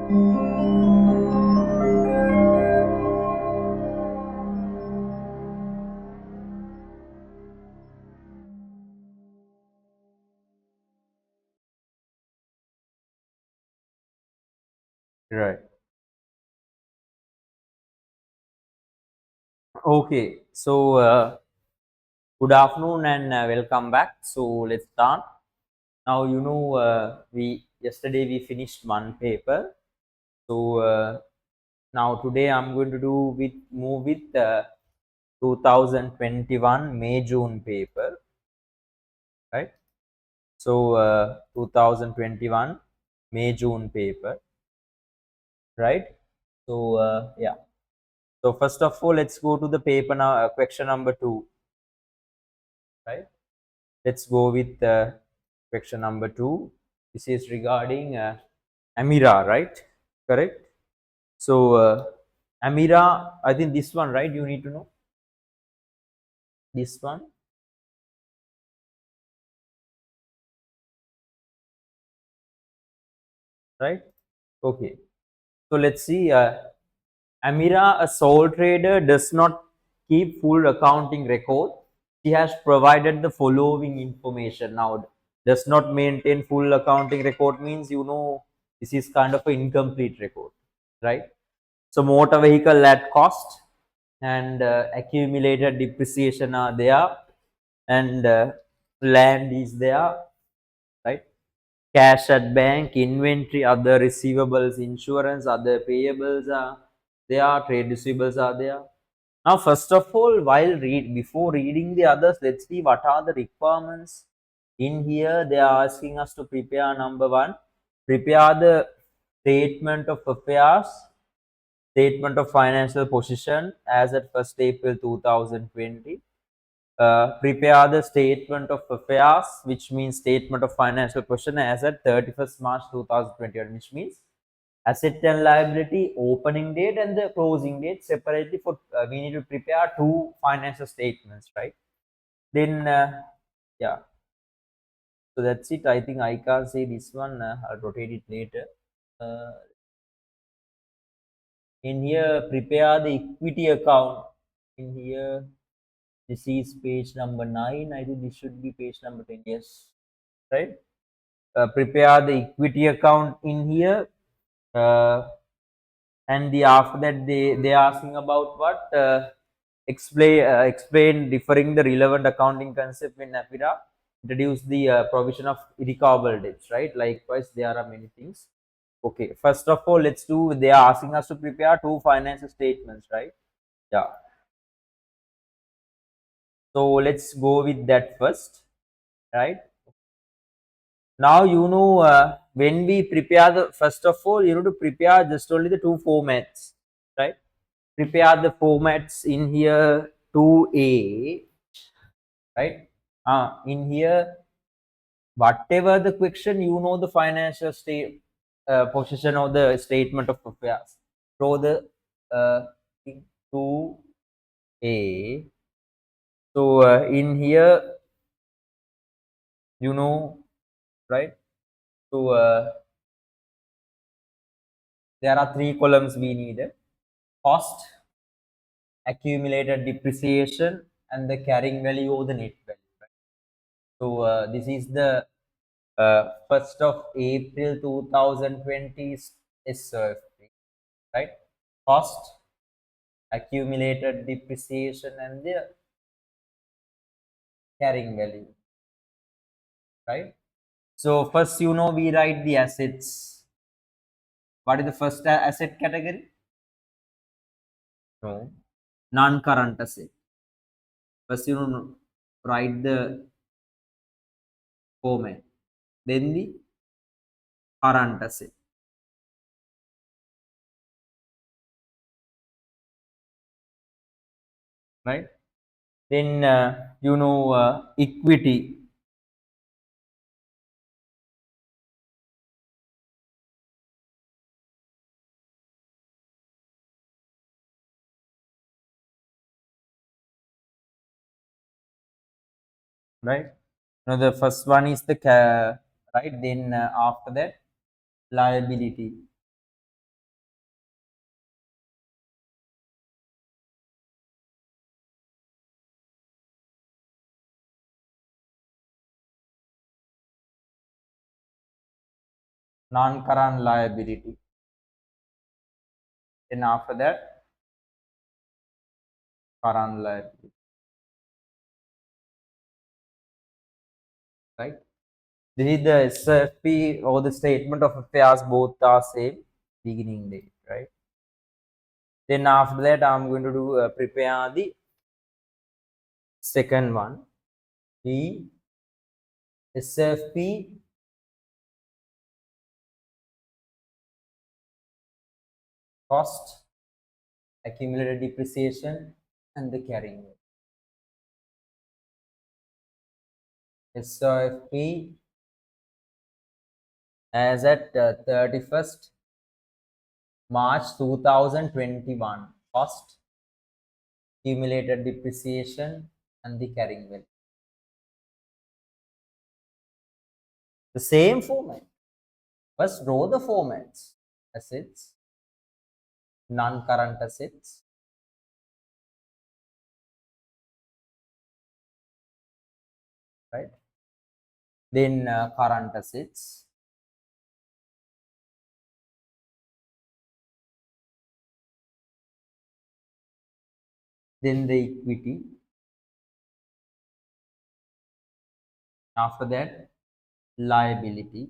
Right. Okay. So, good afternoon and welcome back. So, let's start. Now, we yesterday we finished one paper. So, now today I'm going to move with 2021 May June paper, right? So, 2021 May June paper, right? So, yeah. So, first of all, let's go to the paper now, question number 2, right? Let's go with question number 2. This is regarding Amira, right? Correct. So, Amira, I think this one, right? You need to know this one, right? Okay. So, let's see. Amira, a sole trader, does not keep full accounting record. She has provided the following information. Now, does not maintain full accounting record means this is kind of an incomplete record, right? So motor vehicle at cost and accumulated depreciation are there, and land is there, right? Cash at bank, inventory, other receivables, insurance, other payables are there, trade receivables are there. Now, first of all, before reading the others, let's see what are the requirements. In here, they are asking us to prepare number one, prepare the statement of affairs, statement of financial position as at 1st April 2020. Prepare the statement of affairs, which means statement of financial position as at 31st March 2021, which means asset and liability opening date and the closing date separately. For we need to prepare two financial statements, right? Then yeah, so that's it. I think I can't say this one. I'll rotate it later. uh, in here, prepare the equity account. In here, this is page number 9. I think this should be page number 10. Yes, right. Prepare the equity account in here. Uh, and the after that they are asking about what, explain differing the relevant accounting concept in APIRA, introduce the provision of recoverable debts, right? Likewise, there are many things. Okay, first of all, let's do, they are asking us to prepare two financial statements, right? Yeah, so let's go with that first, right? Now, when we prepare the, first of all, you need to prepare just only the two formats, right? Prepare the formats in here 2A, right? In here, whatever the question, the financial state position of the statement of affairs. So the uh, 2A. So in here, you know, right? So there are three columns we need: cost, accumulated depreciation, and the carrying value or the net value. So this is the 1st of April 2020 is right? Cost, accumulated depreciation, and the carrying value, right? So first, we write the assets. What is the first asset category? No, non-current asset. First, write the format. Then the current asset, right? Then equity, right? Now the first one is the right. Then after that, liability, non-current liability. Then after that, current liability, right? This is the SFP or the statement of affairs, both are same beginning date, right? Then after that, I'm going to do prepare the second one, the SFP cost, accumulated depreciation, and the carrying value. SFP as at 31st March 2021, cost, accumulated depreciation, and the carrying value. The same format. First, draw the formats: assets, non-current assets, right? Then current assets, then the equity. After that, liability.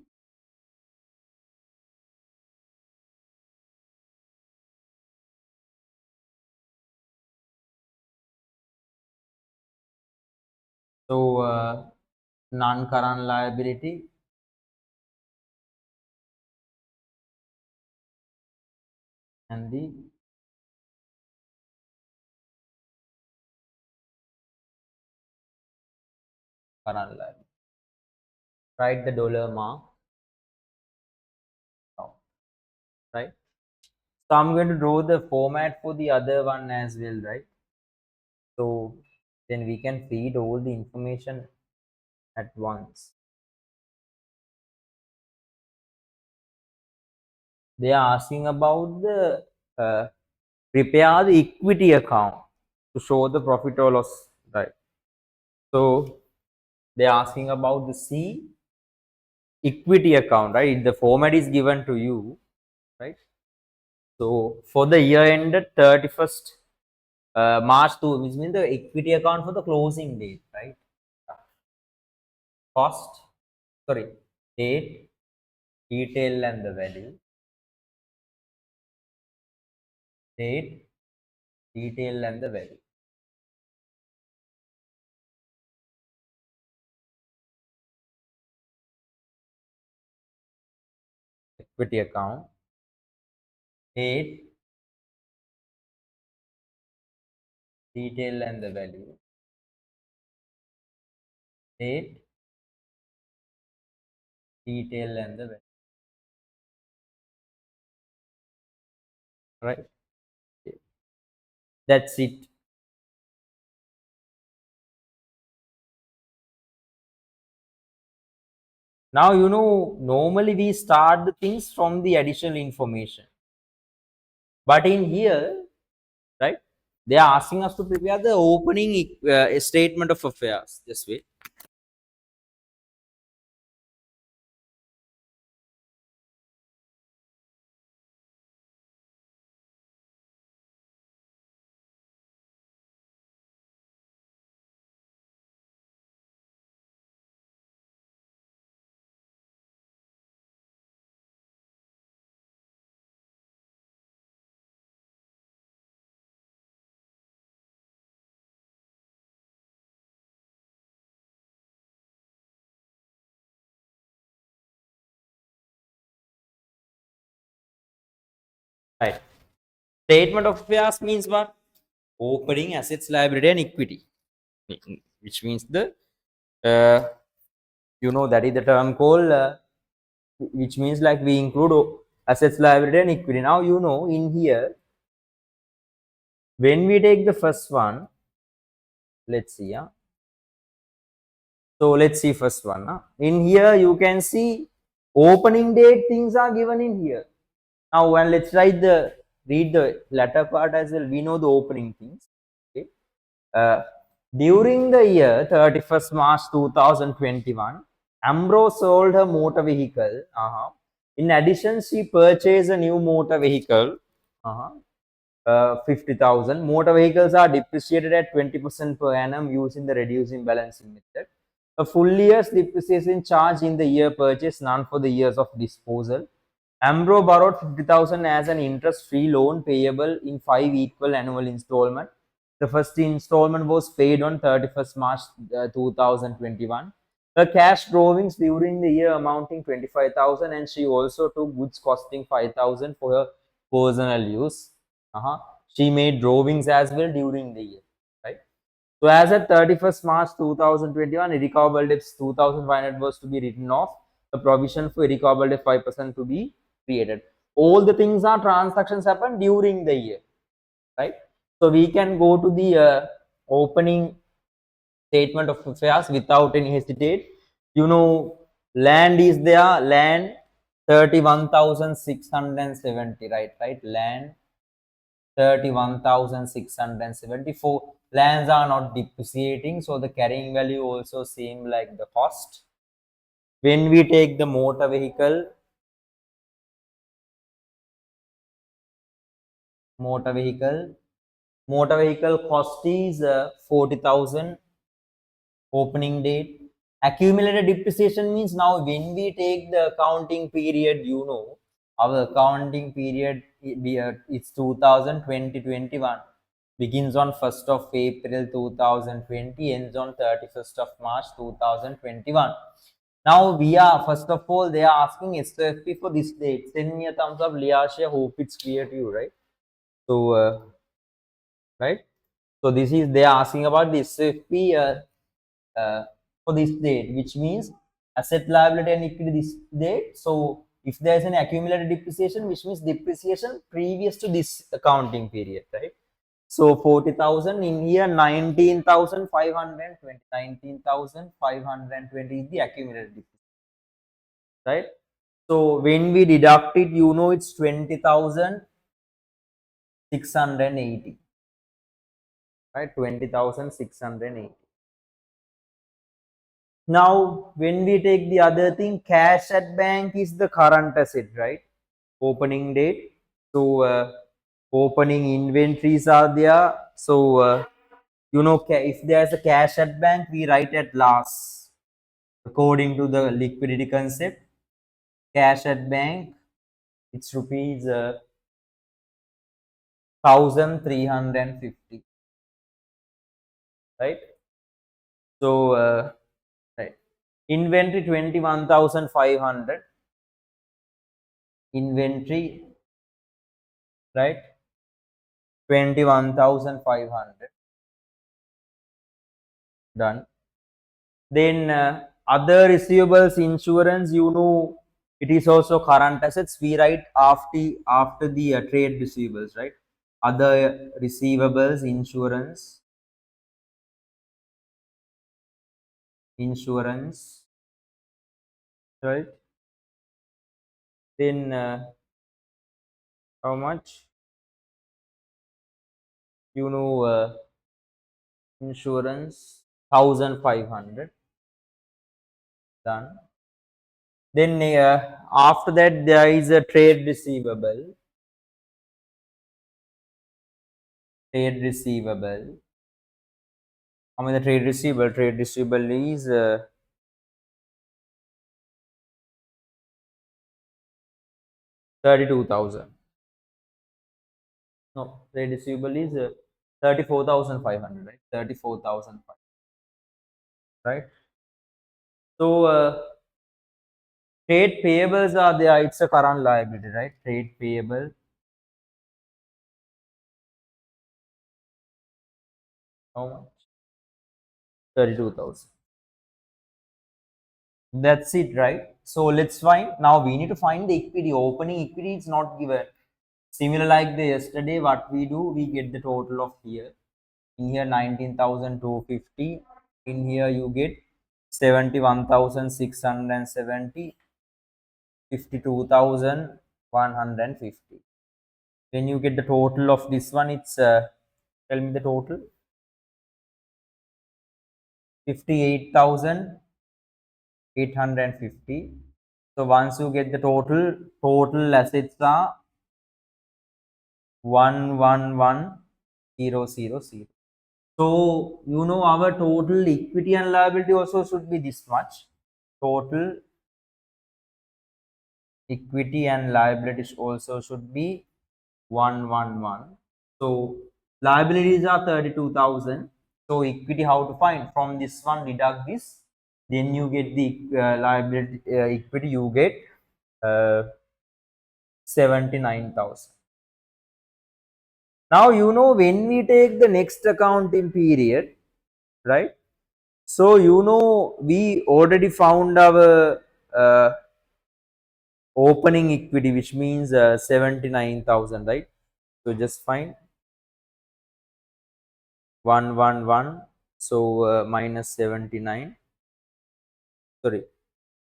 So non-current liability, and the current liability. Write the dollar mark down, right? So I'm going to draw the format for the other one as well, right? So then we can feed all the information at once. They are asking about the prepare the equity account to show the profit or loss, right? So they are asking about the C equity account, right? The format is given to you, right? So for the year ended 31st March 2, which means the equity account for the closing date, right? Cost, sorry, date, detail and the value, date, detail and the value. Equity account, date, detail and the value, date, detail and the value, right? That's it. Now, normally we start the things from the additional information. But in here, right, they are asking us to prepare the opening statement of affairs. This way. Right. Statement of affairs means what? Opening assets, liability, and equity, which means uh, that is the term called, which means like we include assets, liability, and equity. Now, in here, when we take the first one, let's see, yeah. So let's see first one. In here, you can see opening date things are given in here. Now, when let's read the latter part as well. We know the opening things. Okay. Uh, During the year 31st March 2021, Ambrose sold her motor vehicle. In addition, she purchased a new motor vehicle. Uh-huh. 50,000. Motor vehicles are depreciated at 20% per annum using the reducing balancing method. A full year's depreciation charge in the year purchase, none for the years of disposal. Ambro borrowed 50,000 as an interest-free loan payable in 5 equal annual installments. The first installment was paid on 31st March 2021. Her cash drawings during the year amounting 25,000, and she also took goods costing 5,000 for her personal use. Uh-huh. She made drawings as well during the year, right? So as at 31st March 2021, irrecoverable debts 2,500 was to be written off. The provision for irrecoverable debt 5% to be created. All the things are transactions happen during the year, right? So we can go to the opening statement of affairs without any hesitate. You know, land is there, land 31,670, right? Right, land 31,674. Lands are not depreciating, so the carrying value also same like the cost. When we take the motor vehicle, motor vehicle, motor vehicle cost is 40,000 opening date. Accumulated depreciation means now when we take the accounting period, you know, our accounting period it's 2020-21, begins on 1st of April 2020, ends on 31st of March 2021. Now we are, first of all, they are asking SFP for this date. Send me a thumbs up, Liasha. Hope it's clear to you, right? So, right? So this is, they are asking about the SFP for this date, which means asset, liability, and equity this date. So if there is an accumulated depreciation, which means depreciation previous to this accounting period, right? So 40,000 in here, 19,520. 19,520 is the accumulated depreciation, right? So when we deduct it, you know, it's 20,680, right? 20,680. Now, when we take the other thing, cash at bank is the current asset, right? Opening date. So, opening inventories are there. So, you know, if there's a cash at bank, we write at last. According to the liquidity concept, cash at bank, it's rupees 1,350, right? So, right. Inventory 21,500. Inventory, right? 21,500. Done. Then other receivables, insurance, you know, it is also current assets. We write after the trade receivables, right? Other receivables, insurance, right? Then how much? You know, insurance 1,500. Done. Then after that there is a trade receivable. Trade receivable. I mean the trade receivable. Trade receivable is 32,000. No, trade receivable is 34,500, right? 34,500, right? So trade payables are there. It's a current liability, right? Trade payable. How much? 32,000. That's it, right? So let's find. Now we need to find the equity. Opening equity is not given. Similar like the yesterday, what we do, we get the total of here. In here 19,250. In here you get 71,670. 52,150. When you get the total of this one, it's tell me the total. 58,850. So once you get the total assets are 111,000. So our total equity and liability also should be this much. Total equity and liabilities also should be 111. So liabilities are 32,000. So equity, how to find? From this one deduct this, then you get the liability equity, you get 79,000. Now when we take the next accounting period, right? So we already found our opening equity, which means 79,000, right? So just find 111. So minus 79. Sorry,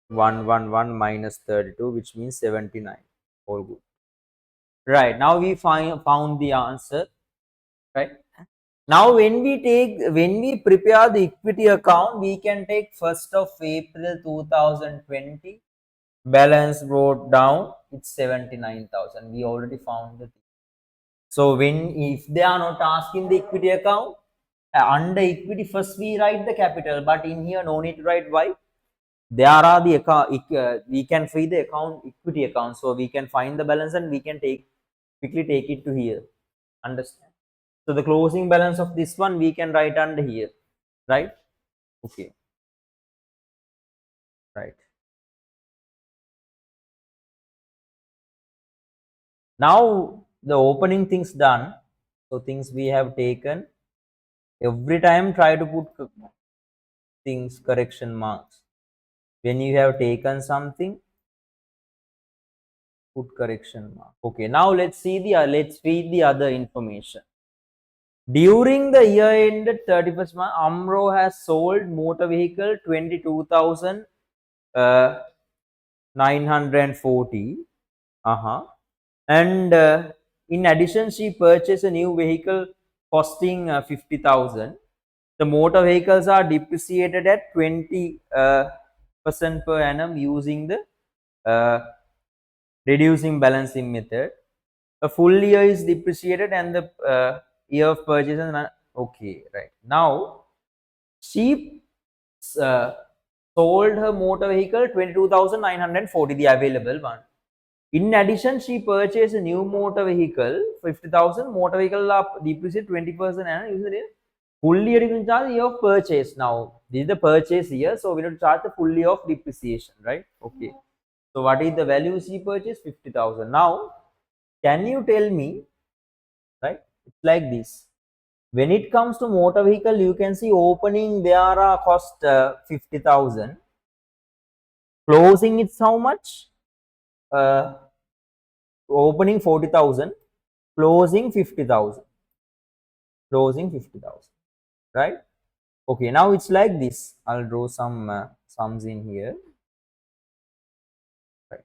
111 minus 32, which means 79. All good. Right. Now we found the answer. Right. Now when we prepare the equity account, we can take 1st of April 2020. Balance brought down, it's 79,000. We already found the thing. So if they are not asking the equity account, under equity first we write the capital, but in here no need to write. Why? There are the account, we can free the account, equity account, so we can find the balance and we can quickly take it to here. Understand? So the closing balance of this one we can write under here, right? Okay, right. Now the opening things done. So things we have taken. Every time try to put things correction marks. When you have taken something, put correction mark. Okay, now let's read the other information. During the year ended 31st March, Amro has sold motor vehicle 22,940. And in addition, she purchased a new vehicle costing 50,000. The motor vehicles are depreciated at 20% per annum using the uh, reducing balancing method. A full year is depreciated and the year of purchase is okay, right. Now she uh, sold her motor vehicle 22,940, the available one. In addition, she purchased a new motor vehicle 50,000. Motor vehicle are depreciated 20% and using the full year you can charge year of purchase. Now this is the purchase year, so we need to charge the full year of depreciation, right? Okay. So what is the value she purchased? 50,000. Now can you tell me, right? It's like this. When it comes to motor vehicle, you can see opening there are cost 50,000. Closing it's how much? Opening 40,000. Closing 50,000. Closing 50,000. Right? Okay. Now it's like this. I'll draw some sums in here. Right.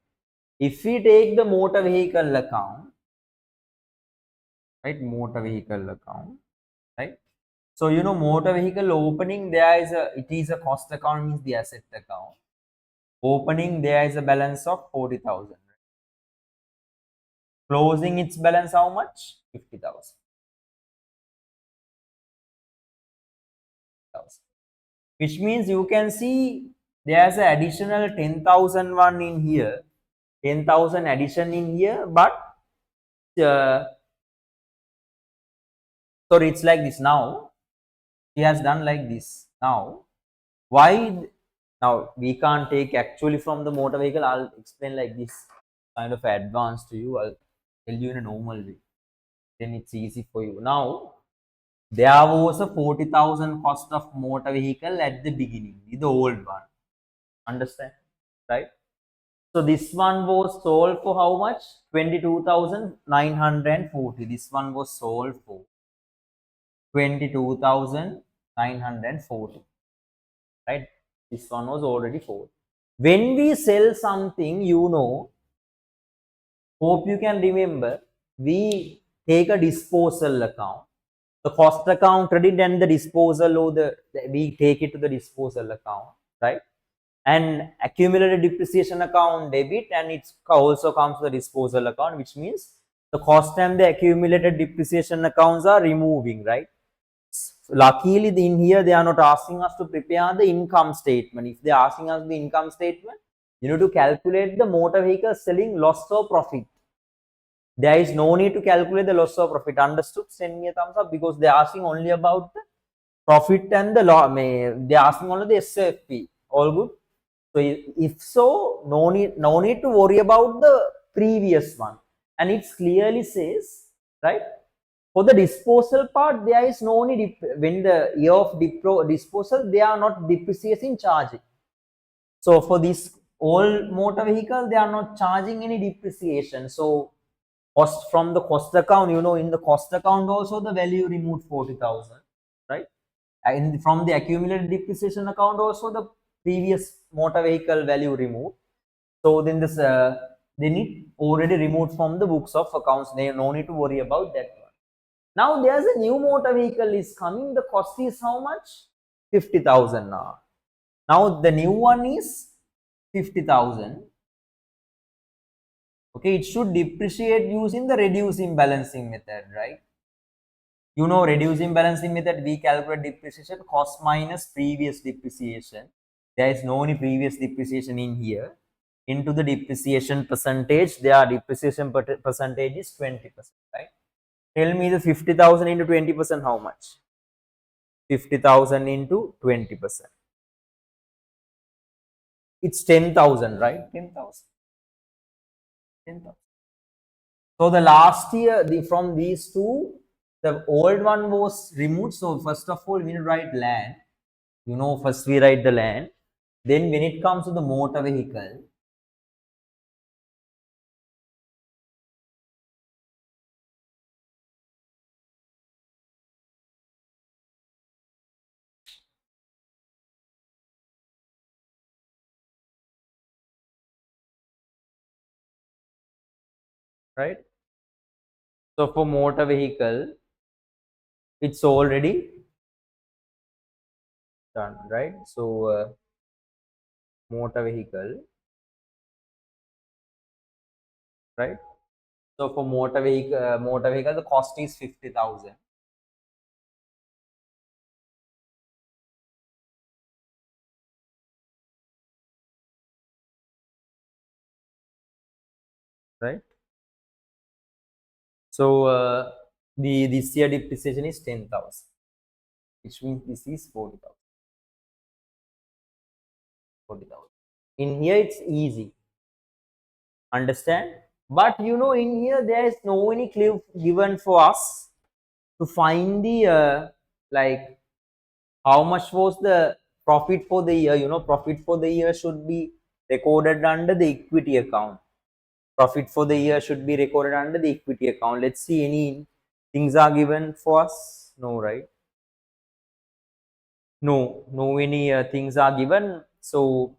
If we take the motor vehicle account, right? Motor vehicle account, right? So motor vehicle opening there is it is a cost account, means the asset account. Opening there is a balance of 40,000. Closing its balance how much? 50,000. Which means you can see there's an additional 10,001 in here, 10,000 addition in here, but sorry, it's like this. Now he has done like this. Now why? Now we can't take actually from the motor vehicle. I'll explain like this, kind of advanced to you. I'll tell you in a normal way, then it's easy for you. Now there was a 40,000 cost of motor vehicle at the beginning, the old one. Understand? Right? So this one was sold for how much? 22,940. This one was sold for 22,940. Right? This one was already sold. When we sell something, hope you can remember, we take a disposal account. The cost account credit and the disposal, or we take it to the disposal account, right? and accumulated depreciation account debit, and it also comes to the disposal account, which means the cost and the accumulated depreciation accounts are removing, right? Luckily, in here they are not asking us to prepare the income statement. If they are asking us the income statement, you need to calculate the motor vehicle selling loss or profit. There is no need to calculate the loss or profit. Understood? Send me a thumbs up, because they are asking only about the profit and the law. They are asking only the SFP. All good? So if so, no need to worry about the previous one. And it clearly says, right? For the disposal part, there is no need. When the year of disposal, they are not depreciating charging. So for this old motor vehicle, they are not charging any depreciation. So cost from the cost account, in the cost account also the value removed 40,000, right? And from the accumulated depreciation account also the previous motor vehicle value removed. So then this they need already removed from the books of accounts. They no need to worry about that one. Now there's a new motor vehicle is coming. The cost is how much? 50,000 now. Now the new one is 50,000. Okay, it should depreciate using the reducing balancing method, right? Reducing balancing method, we calculate depreciation cost minus previous depreciation. There is no any previous depreciation in here. Into the depreciation percentage, their depreciation percentage is 20%, right? Tell me the 50,000 into 20%, how much? 50,000 into 20%. It's 10,000, right? 10,000. 10,000. So the last year, from these two, the old one was removed. So first of all, we need to write land. First we write the land. Then when it comes to the motor vehicle, right? So for motor vehicle, it's already done, right? So motor vehicle, right? So for motor vehicle, the cost is 50,000, right? So the this year depreciation is 10,000, which means this is 40,000. 40,000. In here it's easy, understand? But in here there is no any clue given for us to find the like how much was the profit for the year. Profit for the year should be recorded under the equity account. Profit for the year should be recorded under the equity account. Let's see, any things are given for us? No, right? No any things are given. So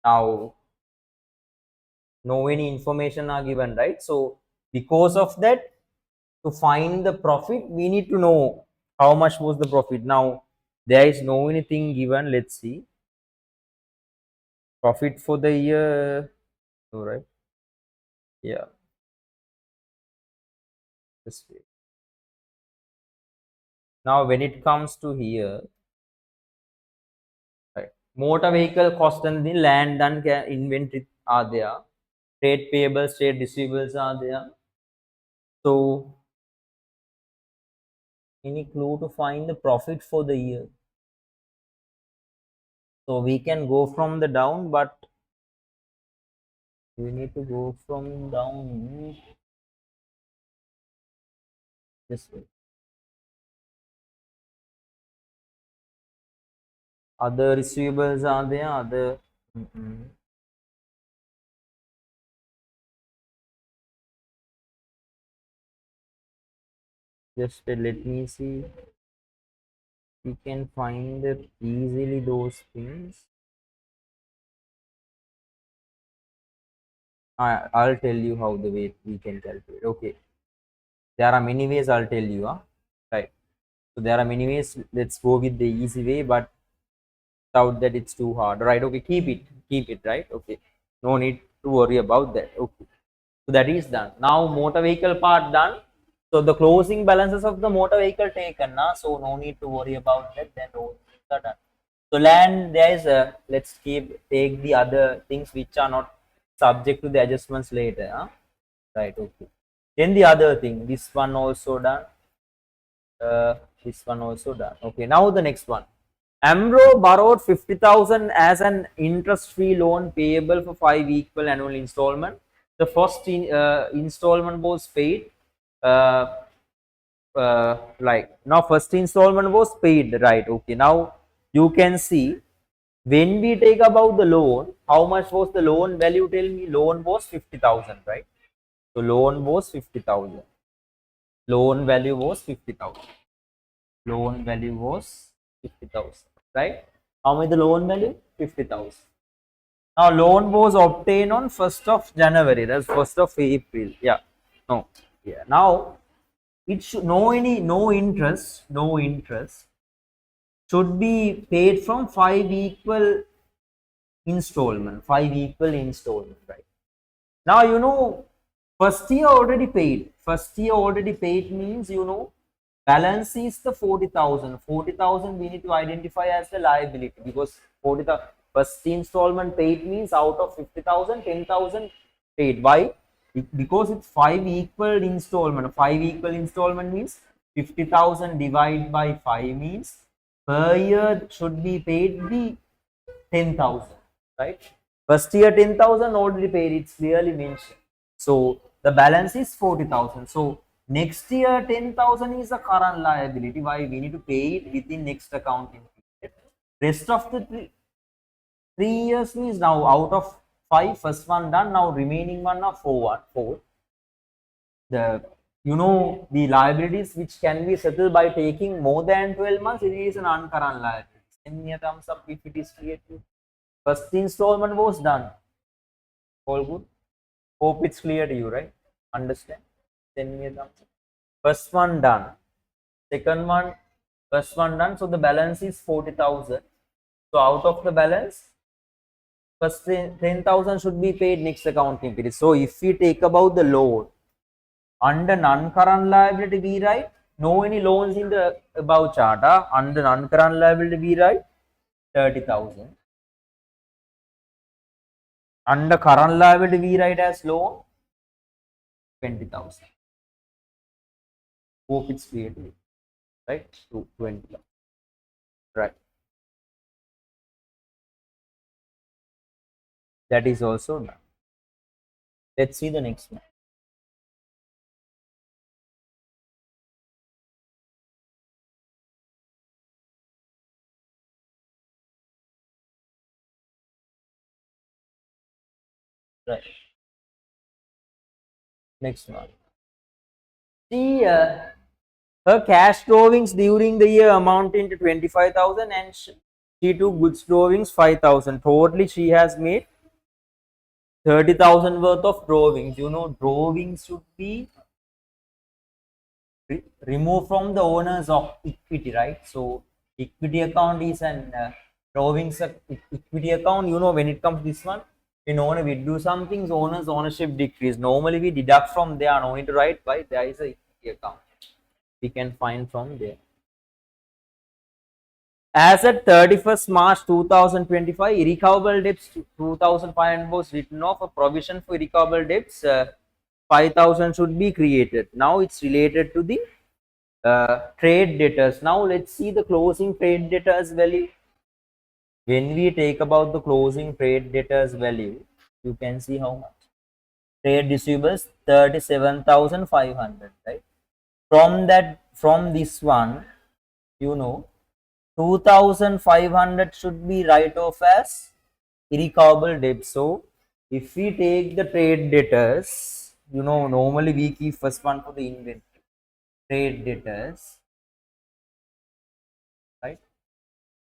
now no any information are given, right? So because of that, to find the profit, we need to know how much was the profit. Now there is no anything given. Let's see, profit for the year. All right, yeah, this way. Now when it comes to here, right, motor vehicle cost and the land and inventory are there, trade payables, trade receivables are there. So any clue to find the profit for the year? So we can go from the down, but we need to go from down this way. Other receivables are there, other. Just let me see. We can find it easily those things. I'll tell you how the way we can calculate. Okay, there are many ways. I'll tell you. Right. So there are many ways. Let's go with the easy way. But Doubt that it's too hard, right? Okay, keep it, right? Okay, no need to worry about that. Okay, so that is done. Now motor vehicle part done. So the closing balances of the motor vehicle taken, na? So no need to worry about that. Then all things are done. So land, there is a, let's take the other things which are not subject to the adjustments later, huh? Right? Okay. Then the other thing, this one also done. Uh, this one also done. Okay, now the next one. Amro borrowed 50,000 as an interest-free loan payable for 5 equal annual installment. The first installment was paid. Uh, like now, first installment was paid, right? Okay, now you can see when we take about the loan, how much was the loan value? Tell me, loan was 50,000, right? So loan was 50,000. Loan value was 50,000. Loan value was 50,000, right? How much the loan value? 50,000. Now loan was obtained on 1st of January, that's 1st of April. Yeah. No. Yeah. Now it should no interest should be paid from 5 equal installment, right? Now first year already paid. First year already paid means balance is the 40,000. 40,000 we need to identify as the liability because 40,000 first installment paid means out of 50,000, 10,000 paid. Why? Because it's 5 equal installment. 5 equal installment means 50,000 divided by 5 means per year should be paid the 10,000, right? First year 10,000 already paid, it's clearly mentioned. So the balance is 40,000. So next year 10,000 is a current liability. Why? We need to pay it within next accounting period. Rest of the 3 years means now out of five, first one done, now remaining one are four. The the liabilities which can be settled by taking more than 12 months, it is an uncurrent liability. Send me a thumbs up if it is clear to you. First installment was done. All good. Hope it's clear to you, right? Understand? Send me a thumbs up. First one done. Second one, first one done. So the balance is 40,000. So out of the balance, first 10,000 should be paid next accounting period. So if we take about the loan under non-current liability, we write no any loans in the above chart. Under non-current liability, we write 30,000. Under current liability, we write as loan 20,000. Hope it's clear to you, right? To 20,000, right? That is also done. Let's see the next one. Right. Next one. See, her cash drawings during the year amounting to 25,000 and she took goods drawings 5,000. Totally, she has made 30,000 worth of drawings. Drawings should be removed from the owners of equity, right? So equity account is an drawings equity account. When it comes to this one, we do some things, owners ownership decrease. Normally we deduct from there. No need to write why there is a equity account. We can find from there. As at 31st March 2025, irrecoverable debts 2,500 was written off. A provision for irrecoverable debts 5,000 should be created. Now it's related to the trade debtors. Now let's see the closing trade debtors value. When we take about the closing trade debtors value, you can see how much. Trade receivables 37,500, right? From this one, 2,500 should be write off as irrecoverable debt. So if we take the trade debtors, normally we keep first one for the inventory. Trade debtors, right?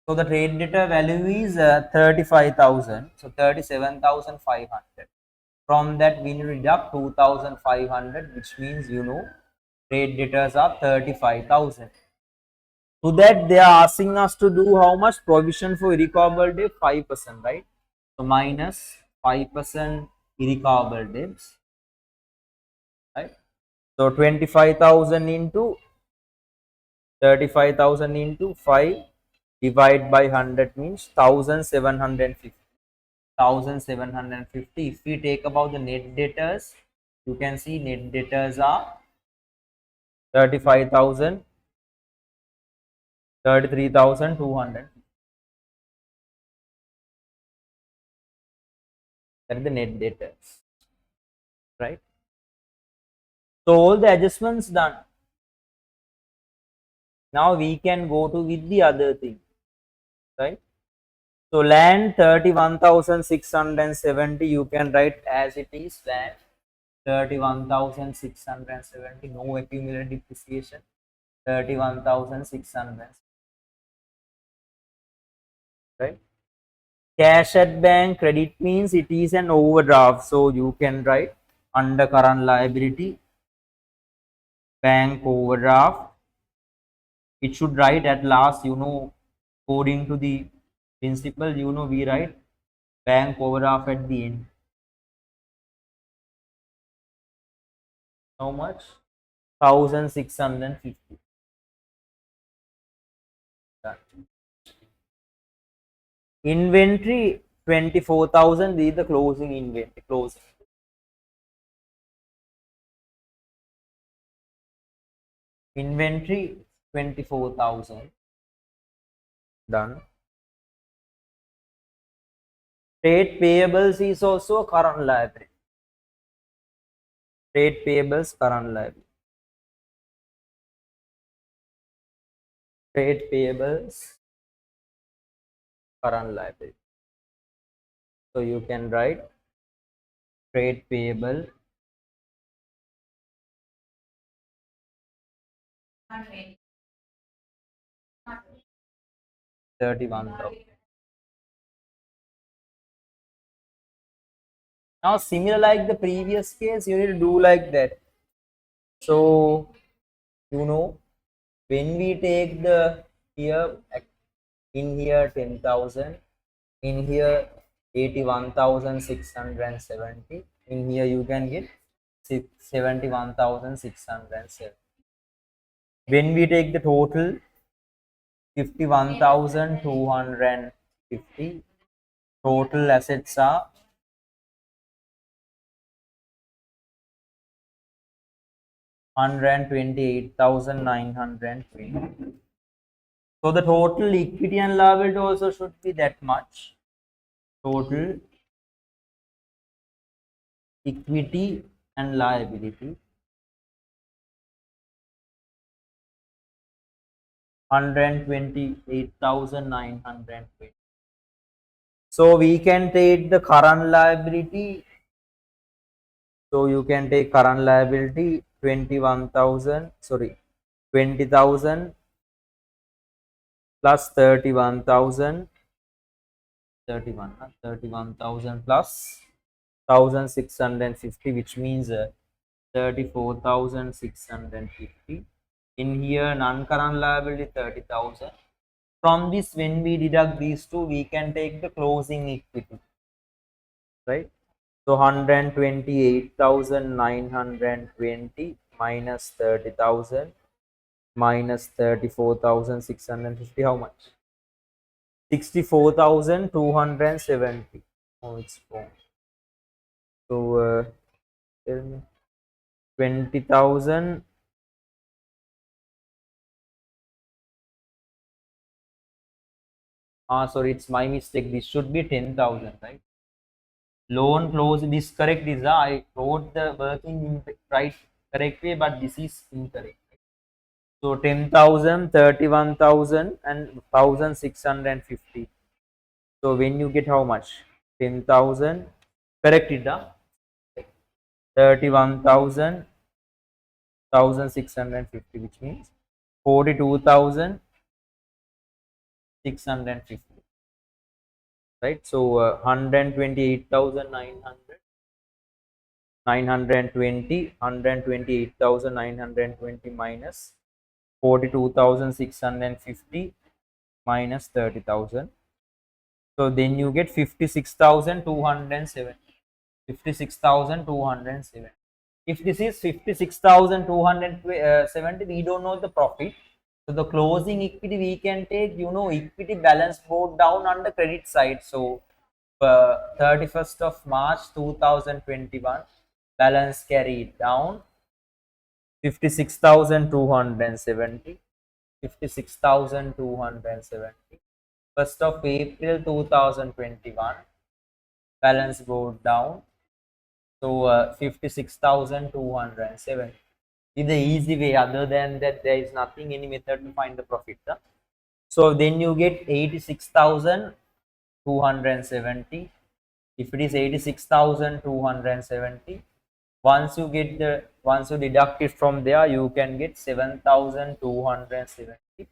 So the trade debtor value is 35,000. So 37,500. From that we need to deduct 2,500, which means trade debtors are 35,000. To that, they are asking us to do how much provision for irrecoverable debt? 5%, right? So minus 5% irrecoverable debts, right? So 25,000 into 35,000 into 5 divide by 100 means 1,750. 1,750. If we take about the net debtors, you can see net debtors are 35,000, 33,200. That is the net debtors, right? So all the adjustments done. Now we can go to with the other thing, right? So land 31,670, you can write as it is, land 31,670, no accumulated depreciation, 31,600, right? Cash at bank credit means it is an overdraft, so you can write under current liability bank overdraft. It should write at last, according to the principle, we write bank overdraft at the end. How much? 1,650. Inventory 24,000. This is the closing inventory. Closing inventory 24,000. Done. Trade payables is also a current liability. Trade payables current liability. Trade payables current liability. So you can write trade payable 31,000. Now similar like the previous case, you need to do like that. So when we take the here in here 10,000, in here 81,670, in here you can get 71,670. When we take the total 51,250, total assets are 128,920. So the total equity and liability also should be that much. Total equity and liability 128,920. So we can take the current liability. So you can take current liability 20,000 plus 31,000, 31,000 plus 1,650, which means 34,650. In here, non-current liability 30,000. From this, when we deduct these two, we can take the closing equity, right? So 128,920 minus 30,000 minus 34,650. How much? 64,270. Oh, it's wrong. So tell me. 20,000. Sorry, it's my mistake. This should be 10,000, right? Loan close. This correct is I wrote the working in right correct way, but this is incorrect. So 10,000, 31,000, and 1,650. So when you get how much? 10,000. Correct it, 31,000, 1,650, which means 42,650. Right? So 128,900, 920, 128,920 minus 42,650 minus 30,000. So then you get 56,207. 56,207. If this is 56,270, we don't know the profit. So the closing equity we can take, equity balance brought down on the credit side. So 31st of March 2021, balance carried down 56,270. 56,270. 1st of April 2021, balance brought down. So 56,207 is the easy way. Other than that, there is nothing, any method to find the profit. Huh? So then you get 86,270. If it is 86,270, once you deduct it from there, you can get 7,270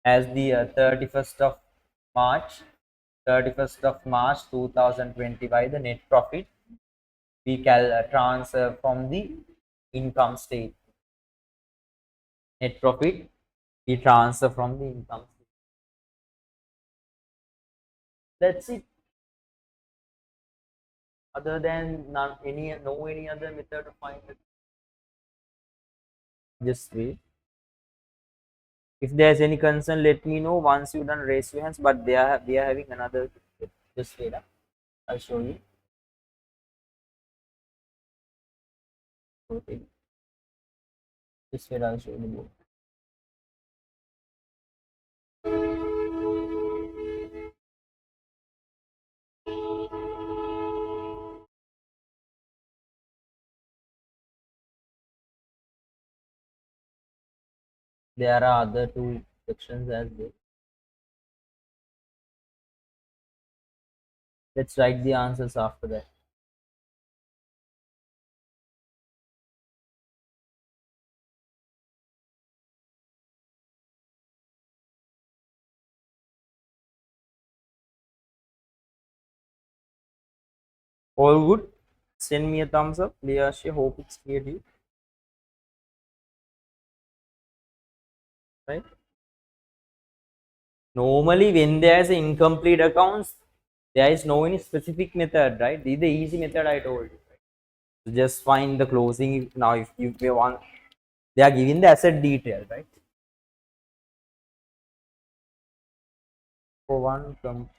as the 31st of March 2020 by the net profit we can transfer from the income state. Net profit we transfer from the income state. That's it. Other than none, any other method to find it. Just wait. If there's any concern, let me know. Once you done, raise your hands. But we are having another. Just wait. I'll show you. Okay. Just wait. I'll show you. There are other two sections as well. Let's write the answers after that. All good? Send me a thumbs up. Liyashi, hope it's clear to you. Right? Normally, when there's incomplete accounts, there is no any specific method, right? This is the easy method I told you. Right? So just find the closing. Now, if you want, they are giving the asset detail, right? For one, come.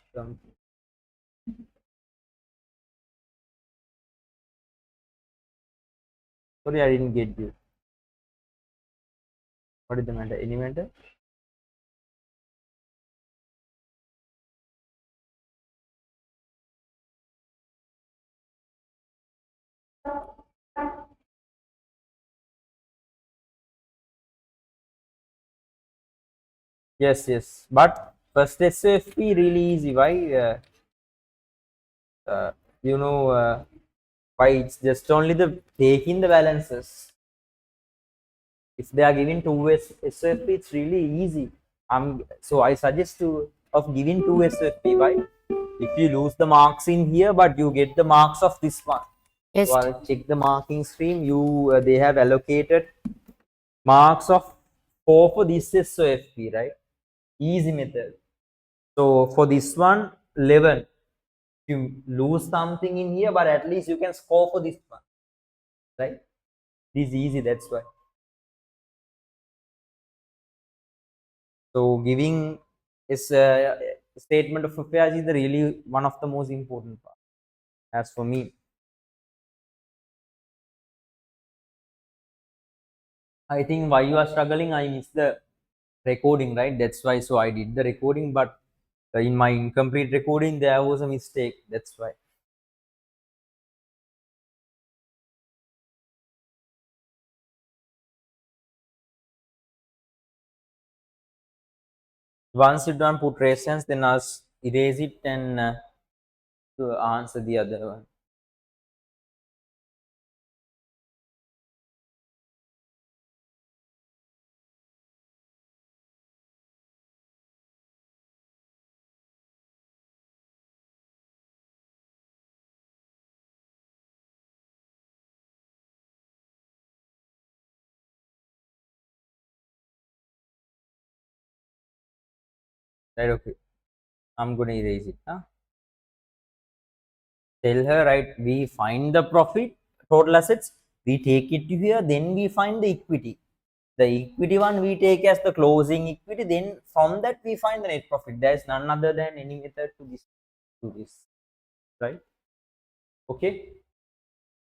Sorry, I didn't get you. What is the matter? Any matter? Yes. But first SFP really easy. Why? Uh, you know why it's just only the taking the balances. If they are giving two SFP, it's really easy. So I suggest to of giving two SFP. Why? If you lose the marks in here, but you get the marks of this one. So Yes. I'll check the marking stream. They have allocated marks of 4 for this SOFP, right? Easy method. So for this one, 11. You lose something in here, but at least you can score for this one, right? This is easy, that's why. So giving is a statement of affairs is the really one of the most important part. As for me, I think why you are struggling, I missed the recording, right? That's why. So I did the recording, but in my incomplete recording there was a mistake. That's why. Once you done put rations, then us erase it and to answer the other one. Right, okay. I'm going to erase it. Huh? Tell her, right, we find the profit, total assets, we take it to here, then we find the equity. The equity one we take as the closing equity, then from that we find the net profit. There is none other than any method to this, right? Okay,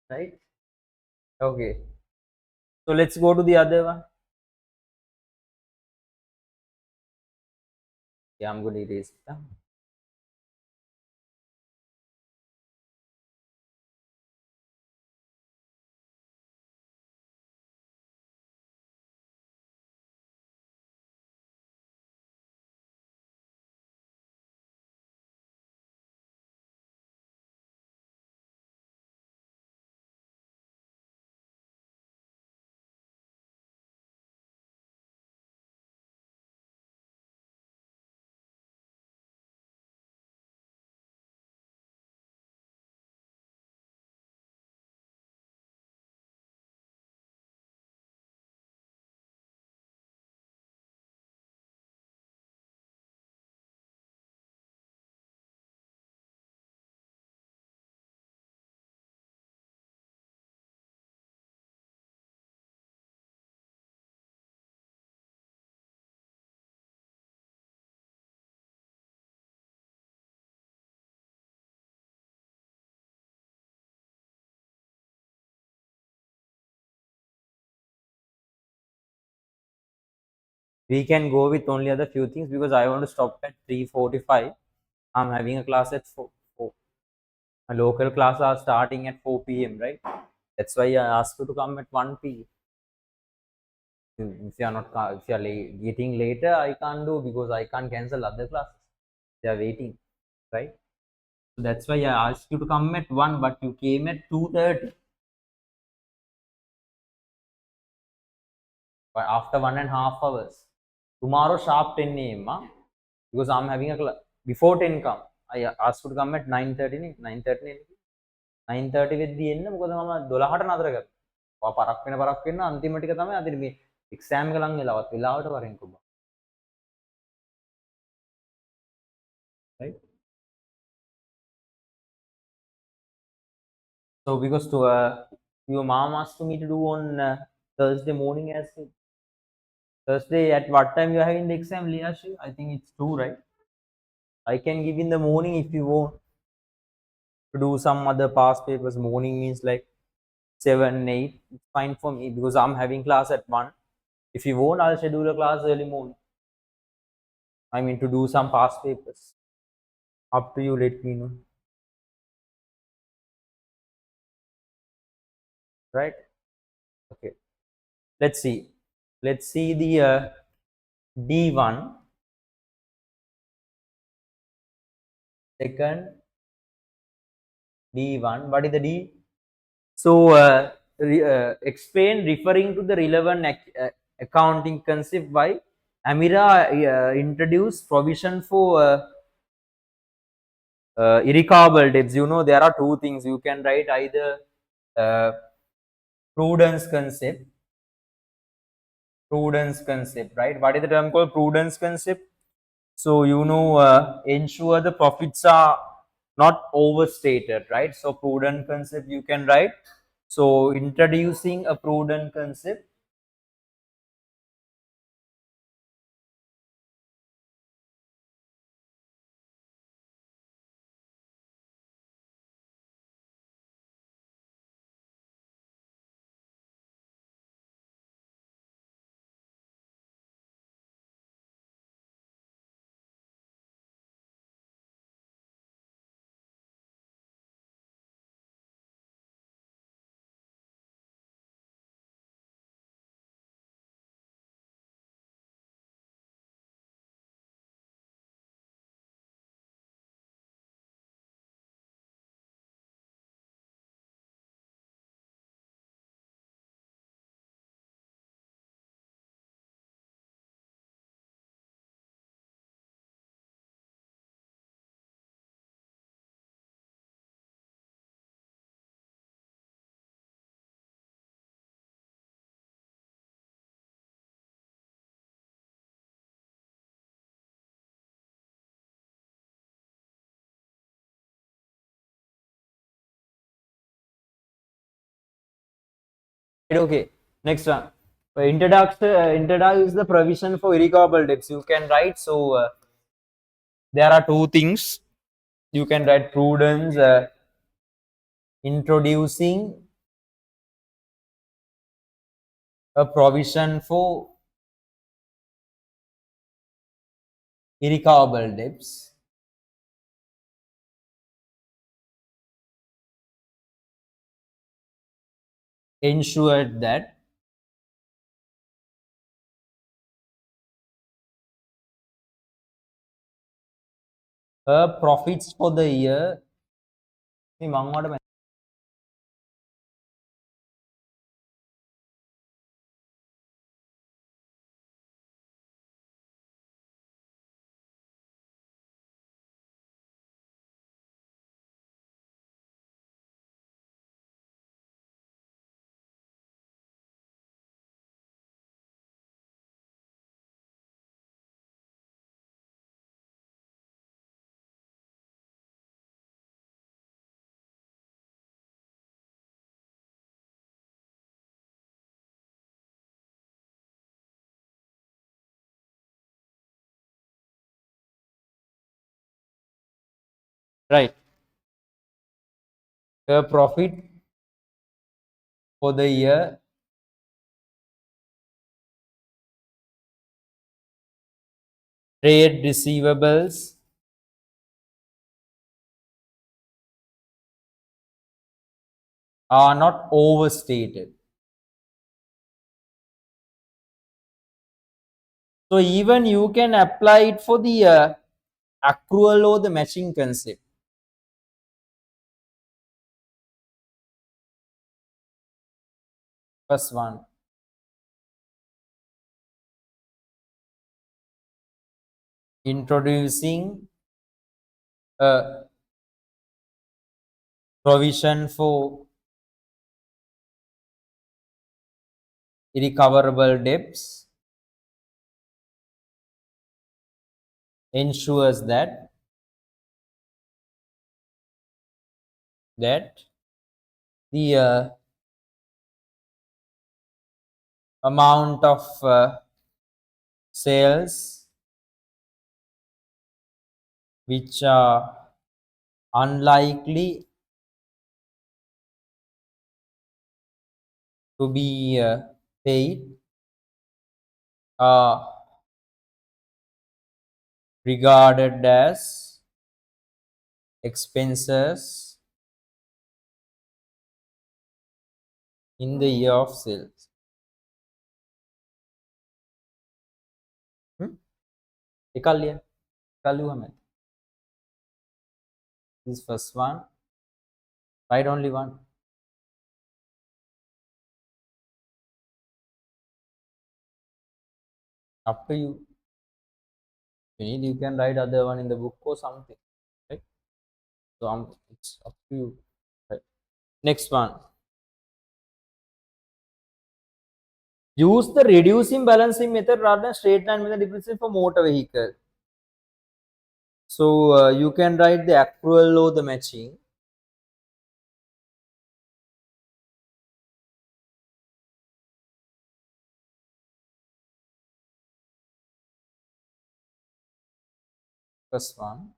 right? Okay. So let's go to the other one. Yeah, I'm going to erase it. Huh? We can go with only other few things because I want to stop at 3:45. I'm having a class at 4. 4. My local class are starting at 4 p.m. Right? That's why I asked you to come at 1 p.m. If you are not, if you are getting later, I can't do because I can't cancel other classes. They are waiting, right? So that's why I asked you to come at 1, but you came at 2:30. But after 1.5 hours. Tomorrow sharp 10 a.m. Because I'm having a class before 10 come. I asked you to come at 9:30. 9:30. 9:30 වෙද්දී එන්න මොකද මම 12ට නතර කරා. ඔයා පරක් වෙන අන්තිම ටික තමයි අදින් මේ එක්සෑම් එක ලඟ වෙලාවත් වෙලාවට වරෙන්කෝ බා. Right? So because to your mom asked me to do on Thursday morning as well. Thursday at what time you are having the exam, Liashi? I think it's 2, right? I can give in the morning if you want to do some other past papers. Morning means like 7, 8. It's fine for me because I'm having class at 1. If you want, I'll schedule a class early morning. I mean to do some past papers. Up to you, let me know. Right? Okay. Let's see. Let's see the D1. Second D1. What is the D? So explain referring to the relevant accounting concept why Amira introduced provision for irrecoverable debts. You know there are two things you can write either uh, prudence concept, right? What is the term called prudence concept? So you know ensure the profits are not overstated, right? So prudent concept you can write. So introducing a prudent concept. Okay, next one. Introduce the provision for irrecoverable debts. You can write. So there are two things. You can write prudence, introducing a provision for irrecoverable debts. Ensured that profits for the year. Right. Profit for the year trade receivables are not overstated. So even you can apply it for the accrual or the matching concept. First one, introducing a provision for irrecoverable debts ensures that the amount of sales which are unlikely to be paid are regarded as expenses in the year of sales. Hmm? එකක් ලියන්න. එකක් ලියුවම ඇති. This first one, write only one. Up to you. If you need, you can write other one in the book or something. Right? So it's up to you. Right. Next one. Use the reducing balancing method rather than straight line method depreciation for motor vehicle. So you can write the accrual or the matching. First one.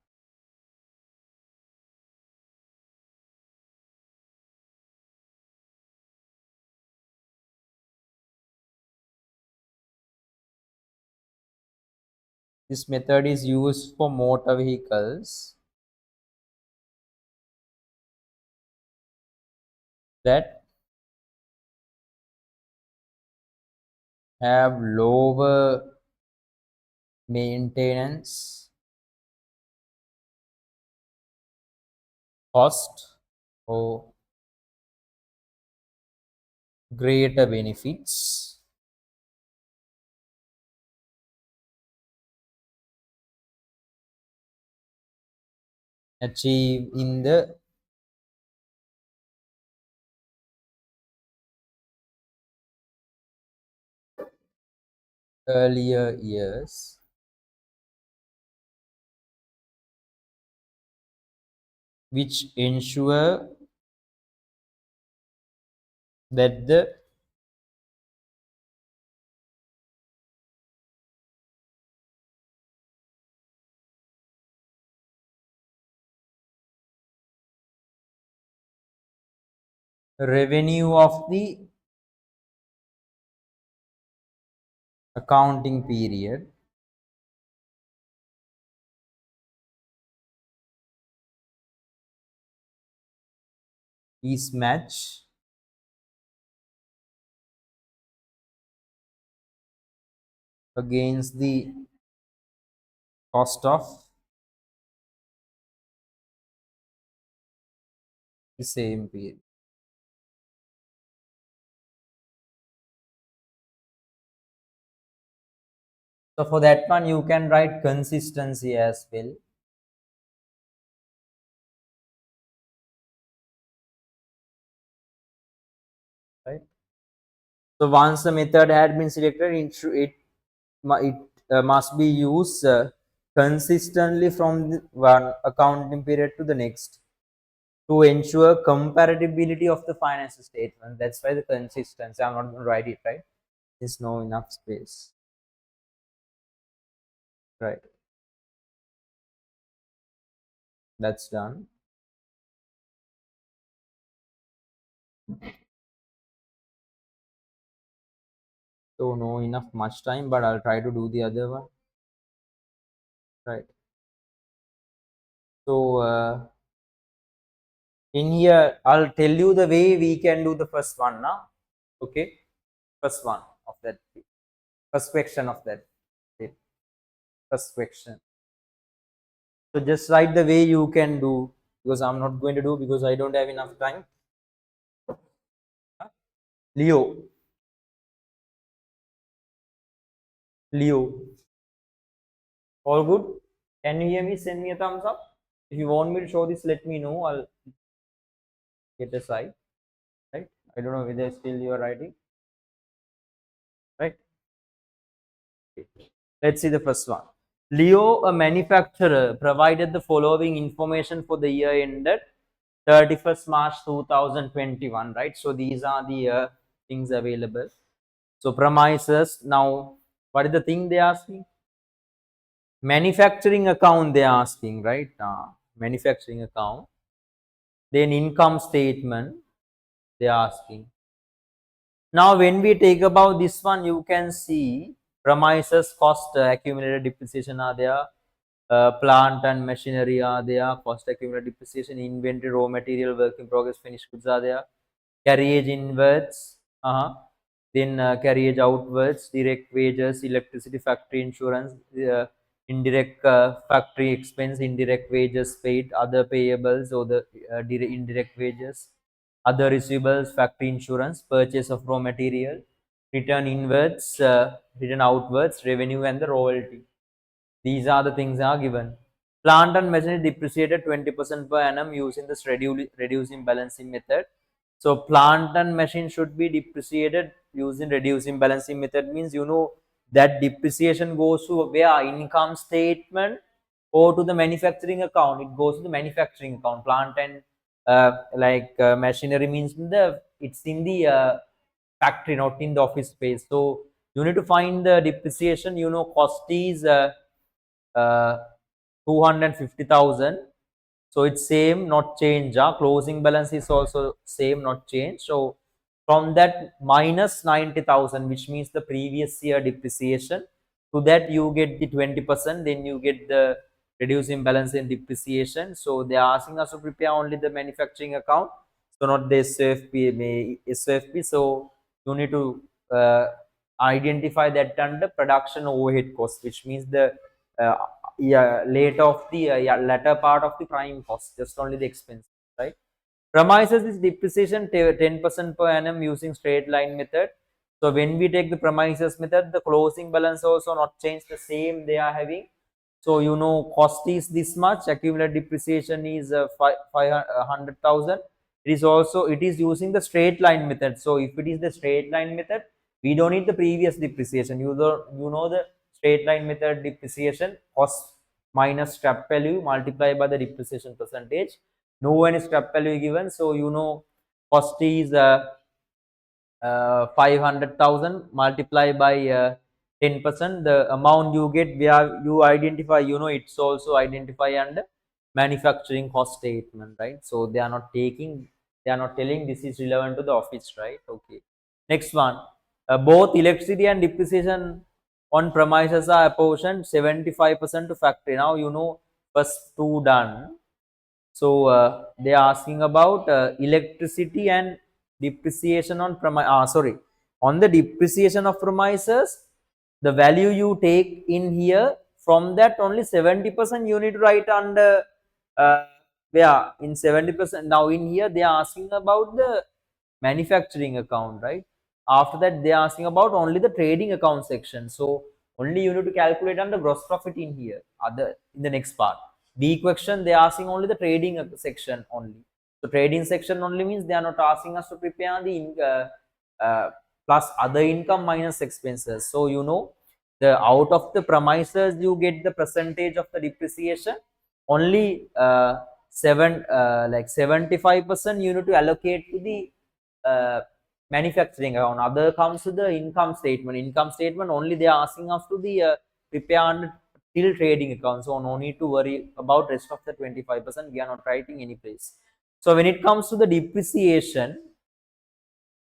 This method is used for motor vehicles that have lower maintenance cost or greater benefits achieved in the earlier years, which ensure that the revenue of the accounting period is match against the cost of the same period. So for that one, you can write consistency as well, right? So once the method had been selected, it must be used consistently from one accounting period to the next to ensure comparability of the financial statement. That's why the consistency. I'm not going to write it, right? There's no enough space, right? That's done. So no enough much time, but I'll try to do the other one, right? So in here, I'll tell you the way we can do the first one now. Okay, first one of that, first question of that, okay, first question. So just write the way you can do, because I'm not going to do because I don't have enough time. Leo, Leo, all good? Can you hear me? Send me a thumbs up. If you want me to show this, let me know. I'll get a side, right? I don't know whether still you are writing, right? Okay. Let's see the first one. Leo, a manufacturer, provided the following information for the year ended 31st March 2021, right? So these are the things available. So premises. Now, what is the thing they are asking? Manufacturing account they are asking, right? Manufacturing account. Then income statement they are asking. Now, when we take about this one, you can see premises, cost, accumulated depreciation are there, plant and machinery are there, cost accumulated depreciation, inventory, raw material, work in progress, finished goods are there, carriage inwards, then carriage outwards, direct wages, electricity, factory insurance, indirect factory expense, indirect wages paid, other payables or the indirect wages, other receivables, factory insurance, purchase of raw material, return inwards, return outwards, revenue and the royalty. These are the things are given. Plant and machinery depreciated 20% per annum using this reducing balancing method. So plant and machine should be depreciated using reducing balancing method, means that depreciation goes to where income statement or to the manufacturing account. It goes to the manufacturing account. Plant and machinery means it's in the factory, not in the office space. So you need to find the depreciation. Cost is uh, 250,000. So it's same, not change. Closing balance is also same, not change. So from that minus 90,000, which means the previous year depreciation, to that you get the 20%, then you get the reducing balance in depreciation. So they are asking us to prepare only the manufacturing account, so not the SFP. So you need to identify that under production overhead cost, which means the uh, latter part of the prime cost, just only the expense, right? Premises is depreciation 10% per annum using straight line method. So when we take the premises method, the closing balance also not change, the same they are having. So cost is this much, accumulated depreciation is 500,000. It is using the straight line method. So if it is the straight line method, we don't need the previous depreciation. The straight line method depreciation, cost minus scrap value multiplied by the depreciation percentage. No one is scrap value given, so cost is 500,000 multiplied by 10%. The amount you get, where you identify, it's also identify under manufacturing cost statement, right? So they are not taking They are not telling this is relevant to the office, right? Okay. Next one. Both electricity and depreciation on premises are apportioned 75% to factory. Now you know first two done. So they are asking about electricity and depreciation on sorry, on the depreciation of premises, the value you take in here, from that only 70% you need to write under uh, yeah, in 70%. Now in here they are asking about the manufacturing account, right? After that they are asking about only the trading account section. So only you need to calculate under gross profit in here, other in the next part. B question they are asking only the trading section only. So trading section only means they are not asking us to prepare the plus other income minus expenses. So you know, the out of the premises you get the percentage of the depreciation. Only 75% you need to allocate to the manufacturing account. Other comes to the income statement. Income statement only they are asking us to the prepare under till trading account. So no need to worry about rest of the 25%. We are not writing any place. So when it comes to the depreciation,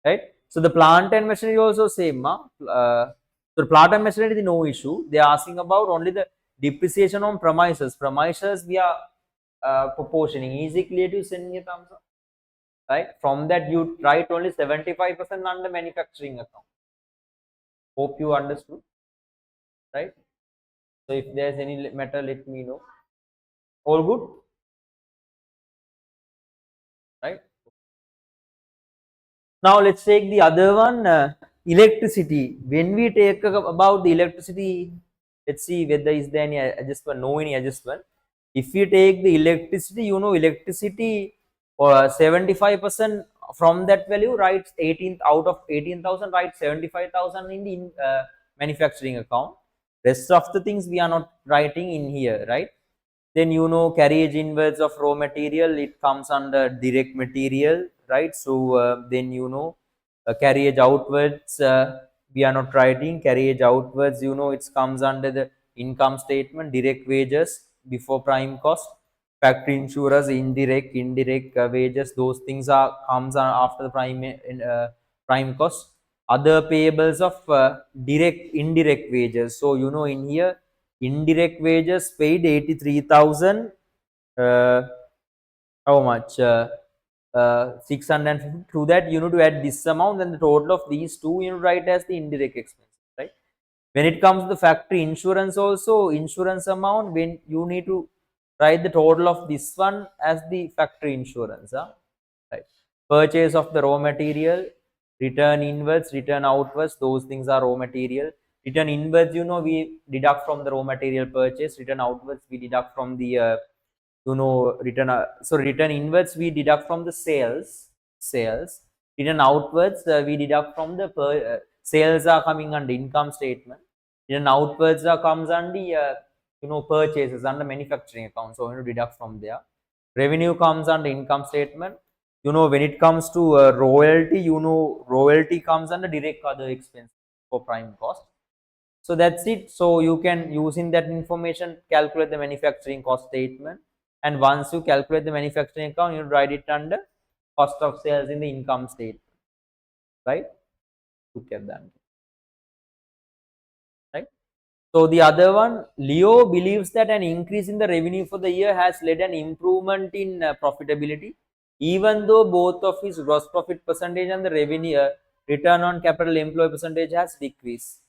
right? So the plant and machinery also same. So the plant and machinery is no issue. They are asking about only the depreciation on premises. Premises we are proportioning. Easy, clear to send me a thumbs up. Right? From that you write only 75% under manufacturing account. Hope you understood. Right? So if there's any matter, let me know. All good? Right? Now let's take the other one, electricity. When we take about the electricity, let's see whether is there any adjustment, no any adjustment. If you take the electricity, you know electricity, 75% from that value writes 18 out of 18,000 writes 75,000 in the manufacturing account. Rest of the things we are not writing in here, right? Then you know carriage inwards of raw material, it comes under direct material, right? So then you know carriage outwards, we are not writing carriage outwards, you know it comes under the income statement. Direct wages before prime cost, factory insurance, indirect wages, those things are comes after the prime cost. Other payables of direct indirect wages. So you know in here indirect wages paid 83,000. Uh, how much? 650. To that, you need to add this amount, and the total of these two you write as the indirect expenses, right? When it comes to the factory insurance, also insurance amount, when you need to write the total of this one as the factory insurance, right? Purchase of the raw material, return inwards, return outwards, those things are raw material. Return inwards, you know, we deduct from the raw material purchase. Return outwards, we deduct from the return. So return inwards, we deduct from the sales. Return outwards, we deduct from the sales are coming under income statement. Return outwards comes under purchases under manufacturing account. So you deduct from there. Revenue comes under income statement. You know when it comes to royalty, you know royalty comes under direct other expense for prime cost. So that's it. So you can using that information calculate the manufacturing cost statement, and once you calculate the manufacturing account, you write it under cost of sales in the income statement, right? Look at that, right? So the other one, Leo believes that an increase in the revenue for the year has led an improvement in profitability, even though both of his gross profit percentage and the revenue return on capital employed percentage has decreased.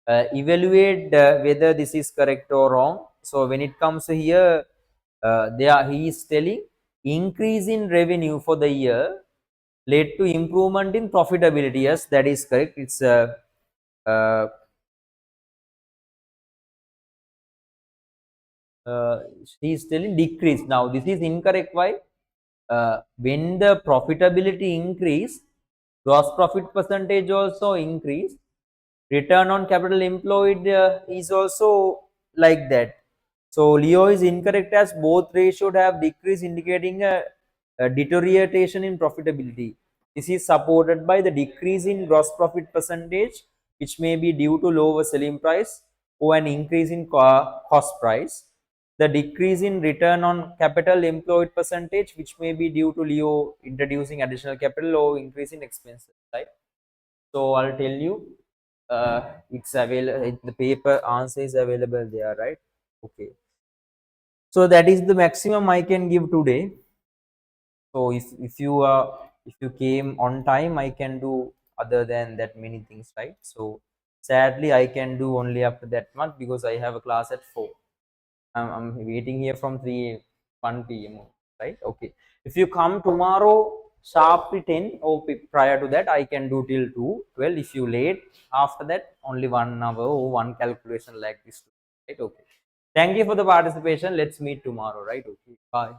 Evaluate whether this is correct or wrong. So when it comes to here, he is telling increase in revenue for the year led to improvement in profitability. Yes, that is correct. It's uh, uh, he is telling decrease. Now this is incorrect. Why? When the profitability increase, gross profit percentage also increase. Return on capital employed is also like that. So Leo is incorrect as both ratios have decreased, indicating a deterioration in profitability. This is supported by the decrease in gross profit percentage, which may be due to lower selling price or an increase in cost price. The decrease in return on capital employed percentage, which may be due to Leo introducing additional capital or increase in expenses, right? So I'll tell you, it's available. The paper answer is available there, right? Okay. So that is the maximum I can give today. So if you came on time, I can do other than that many things, right? So sadly, I can do only after that month because I have a class at 4. I'm waiting here from 1 p.m. right? Okay. If you come tomorrow sharply 10 or prior to that, I can do till 2. Well, if you late after that, only 1 hour or one calculation like this, right? Okay. Thank you for the participation. Let's meet tomorrow, right? Okay. Bye.